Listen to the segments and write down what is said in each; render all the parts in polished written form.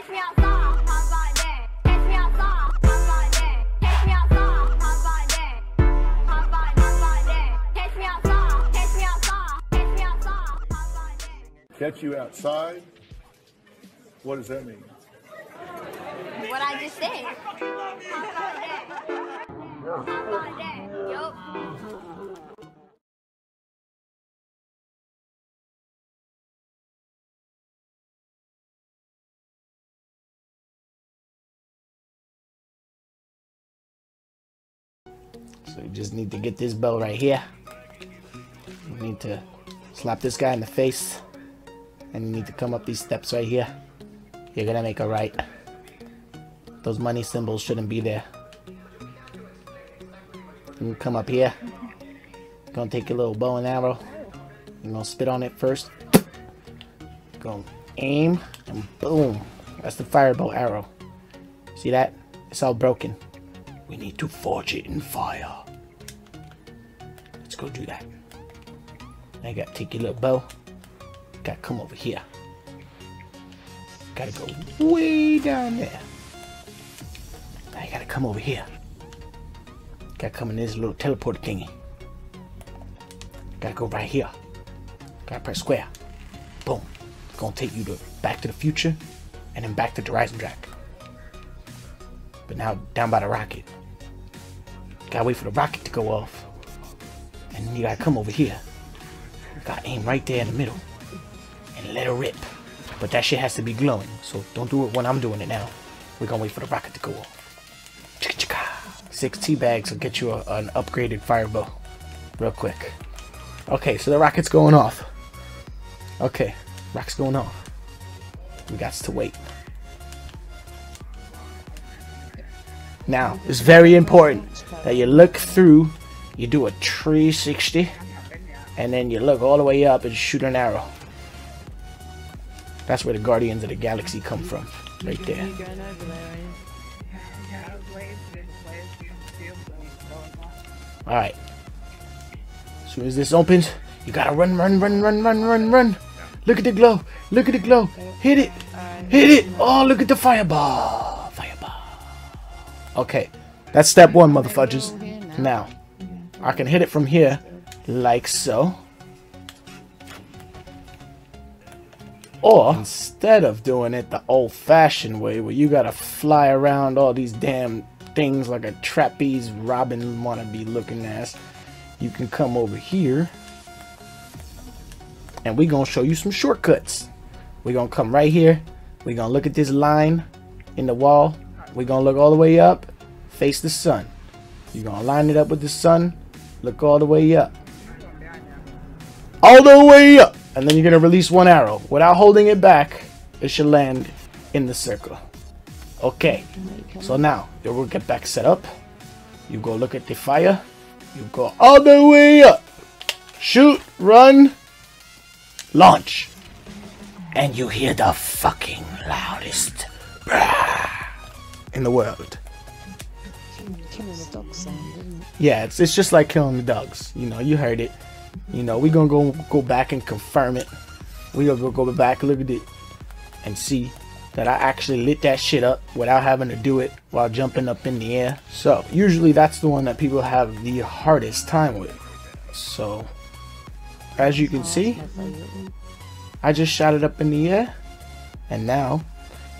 Catch me outside, how about that? Catch me outside, how about that? Catch me outside, how about that? How about that? Catch me outside, catch me outside, catch me outside, how about that? Catch you outside? What does that mean? What I just said. How about that? How about that? Yup. So you just need to get this bow right here. You need to slap this guy in the face. And you need to come up these steps right here. You're gonna make a right. Those money symbols shouldn't be there. You come up here. You're gonna take your little bow and arrow. You're gonna spit on it first. Gonna aim and boom. That's the firebow arrow. See that? It's all broken. We need to forge it in fire. Let's go do that. Now you gotta take your little bow. Gotta come over here. Gotta go way down there. Now you gotta come over here. Gotta come in this little teleporter thingy. Gotta go right here. Gotta press square. Boom. It's gonna take you to Back to the Future and then back to the Eisendrach. But now down by the rocket. Gotta wait for the rocket to go off. And then you gotta come over here. Gotta aim right there in the middle. And let her rip. But that shit has to be glowing. So don't do it when I'm doing it now. We're gonna wait for the rocket to go off. Chicka chicka. 6 tea bags will get you an upgraded firebow. Real quick. Okay, so the rocket's going off. Okay, rocket's going off. We got to wait. Now, it's very important that you look through, you do a 360, and then you look all the way up and shoot an arrow. That's where the Guardians of the Galaxy come from, right there. Alright. As soon as this opens, you gotta run, run, run, run, run, run, run. Look at the glow. Look at the glow. Hit it. Hit it. Oh, look at the fireball. Fireball. Okay. That's step 1, motherfudgers. Now, I can hit it from here, like so. Or, instead of doing it the old-fashioned way, where you gotta fly around all these damn things like a trapeze Robin wannabe looking ass, you can come over here, and we're gonna show you some shortcuts. We're gonna come right here, we're gonna look at this line in the wall, we're gonna look all the way up, face the sun. You're gonna line it up with the sun, look all the way up. All the way up! And then you're gonna release one arrow. Without holding it back, it should land in the circle. Okay, so now we'll get back set up. You go look at the fire. You go all the way up. Shoot, run, launch. And you hear the fucking loudest brah in the world. Killing the dog sound, isn't it? Yeah, it's just like killing the dogs. You know, you heard it. You know, we're gonna go back and confirm it. We're gonna go back, look at it, and see that I actually lit that shit up without having to do it while jumping up in the air. So usually that's the one that people have the hardest time with. So as you can see, I just shot it up in the air, and now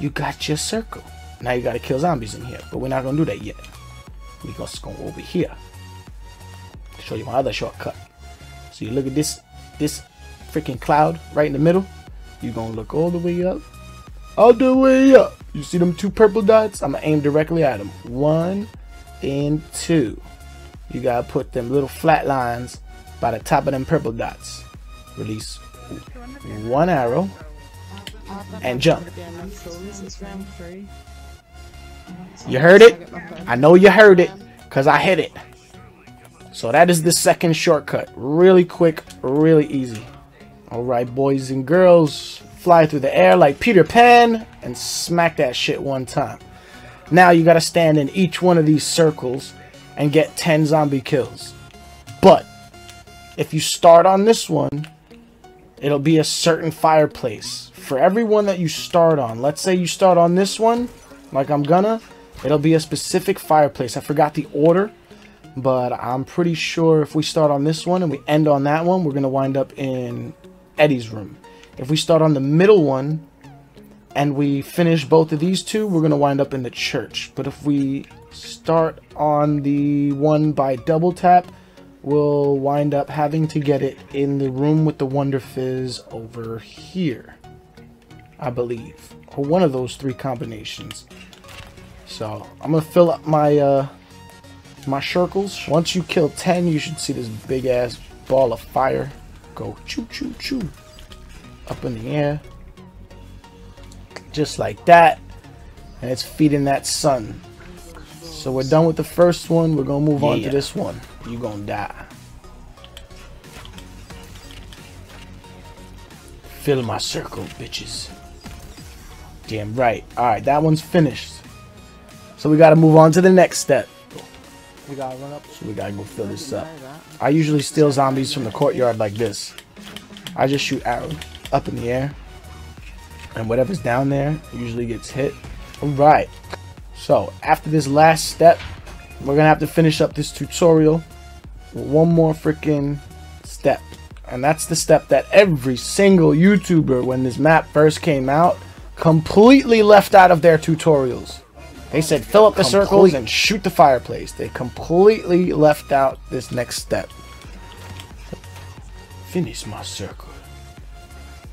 you got your circle. Now you gotta kill zombies in here, but we're not gonna do that yet. We're just gonna go over here. Show you my other shortcut. So you look at this freaking cloud right in the middle. You're gonna look all the way up. All the way up. You see them 2 purple dots? I'm gonna aim directly at them. 1 and 2. You gotta put them little flat lines by the top of them purple dots. Release 1 arrow and jump. You heard it? I know you heard it, because I hit it. So that is the second shortcut. Really quick, really easy. Alright, boys and girls. Fly through the air like Peter Pan and smack that shit one time. Now you gotta stand in each one of these circles and get 10 zombie kills. But if you start on this one, it'll be a certain fireplace for every one that you start on, let's say you start on this one, like I'm gonna, it'll be a specific fireplace. I forgot the order, but I'm pretty sure if we start on this one and we end on that one, we're gonna wind up in Eddie's room. If we start on the middle one and we finish both of these two, we're gonna wind up in the church. But if we start on the one by double tap, we'll wind up having to get it in the room with the Wonder Fizz over here, I believe, or one of those three combinations. So I'm gonna fill up my my circles. Once you kill 10, you should see this big ass ball of fire go choo choo choo up in the air, just like that, and it's feeding that sun. So we're done with the first one. We're gonna move on to this one. You gonna die. Fill my circle, bitches. Damn right. Alright, that one's finished. So we gotta move on to the next step. We gotta run up. So we gotta go fill this up. I usually steal zombies from the courtyard like this. I just shoot arrows up in the air, and whatever's down there usually gets hit. Alright. So after this last step, we're gonna have to finish up this tutorial with one more freaking step. And that's the step that every single YouTuber, when this map first came out, completely left out of their tutorials. They said fill up the circles and shoot the fireplace. They completely left out this next step. Finish my circle.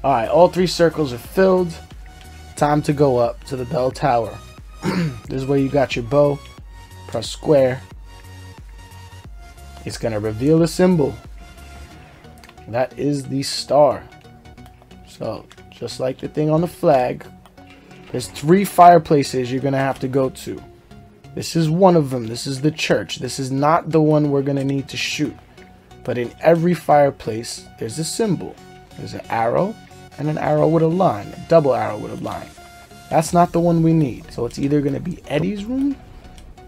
Alright, all 3 circles are filled. Time to go up to the bell tower. This is where you got your bow. Press square. It's gonna reveal a symbol. That is the star. So just like the thing on the flag, there's 3 fireplaces you're gonna have to go to. This is one of them. This is the church. This is not the one we're gonna need to shoot, but in every fireplace there's a symbol. There's an arrow and an arrow with a line, a double arrow with a line. That's not the one we need. So it's either gonna be Eddie's room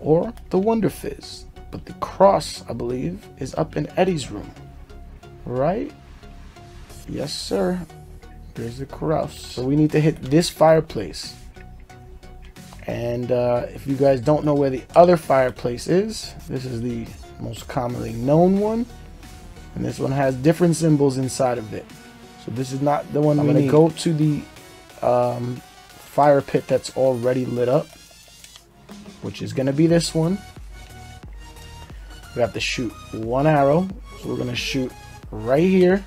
or the Wonder Fizz. But the cross, I believe, is up in Eddie's room. Right? Yes, sir. There's the cross. So we need to hit this fireplace. And if you guys don't know where the other fireplace is, this is the most commonly known one. And this one has different symbols inside of it. So this is not the one I'm going to go to the fire pit that's already lit up, which is going to be this one. We have to shoot 1 arrow. So we're going to shoot right here.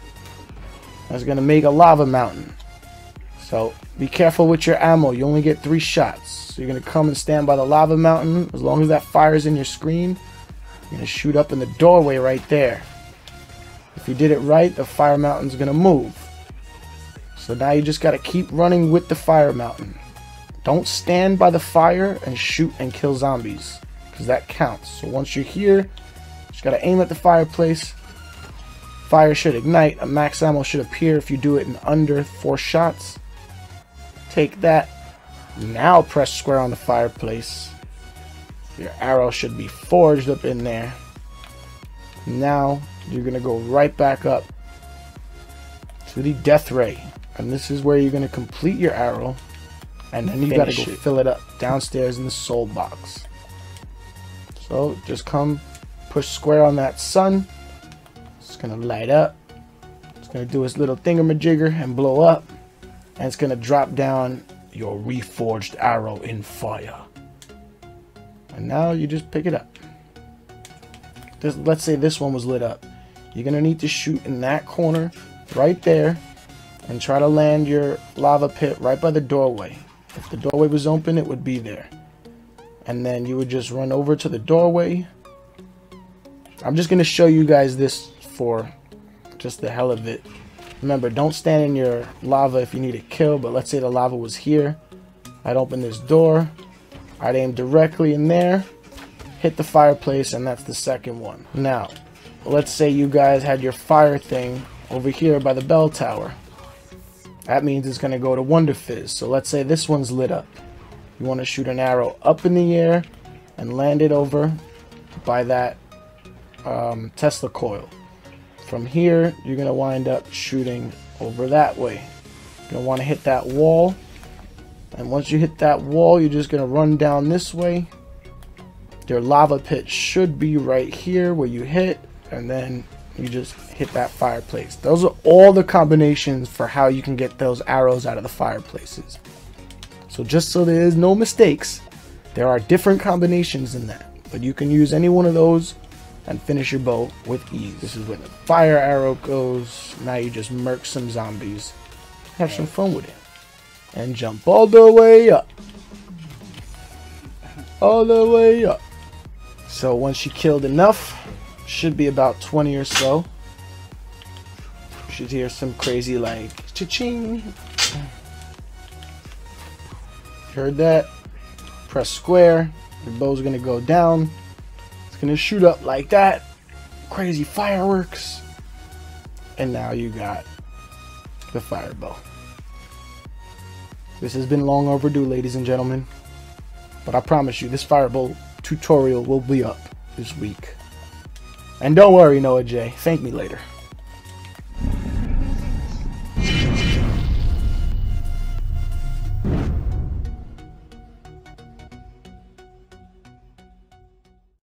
That's going to make a lava mountain. So be careful with your ammo. You only get 3 shots. So you're going to come and stand by the lava mountain. As long as that fire's in your screen, you're going to shoot up in the doorway right there. If you did it right, the fire mountain's going to move. So now you just got to keep running with the fire mountain. Don't stand by the fire and shoot and kill zombies, because that counts. So once you're here, just got to aim at the fireplace. Fire should ignite. A max ammo should appear if you do it in under 4 shots. Take that. Now press square on the fireplace. Your arrow should be forged up in there. Now you're going to go right back up to the death ray. And this is where you're going to complete your arrow. And then you got to go fill it up downstairs in the soul box. So just come push square on that sun. It's going to light up. It's going to do its little thingamajigger and blow up. And it's going to drop down your reforged arrow in fire. And now you just pick it up. Let's say this one was lit up. You're going to need to shoot in that corner right there and try to land your lava pit right by the doorway. If the doorway was open, it would be there. And then you would just run over to the doorway. I'm just going to show you guys this for just the hell of it. Remember, don't stand in your lava if you need a kill, but let's say the lava was here. I'd open this door. I'd aim directly in there, hit the fireplace, and that's the second one. Now, let's say you guys had your fire thing over here by the bell tower. That means it's going to go to Wonder Fizz. So let's say this one's lit up. You want to shoot an arrow up in the air and land it over by that Tesla coil. From here, you're going to wind up shooting over that way. You're gonna want to hit that wall, and once you hit that wall, you're just gonna run down this way. Your lava pit should be right here where you hit, and then you just hit that fireplace. Those are all the combinations for how you can get those arrows out of the fireplaces. So just so there is no mistakes, there are different combinations in that, but you can use any one of those and finish your bow with ease. This is where the fire arrow goes. Now you just murk some zombies. Have some fun with it. And jump all the way up. All the way up. So once you killed enough, should be about 20 or so. You should hear some crazy like cha-ching. Heard that? Press square. Your bow's gonna go down. It's gonna shoot up like that. Crazy fireworks. And now you got the fire bow. This has been long overdue, ladies and gentlemen. But I promise you, this fire bow tutorial will be up this week. And don't worry, Noah J. Thank me later.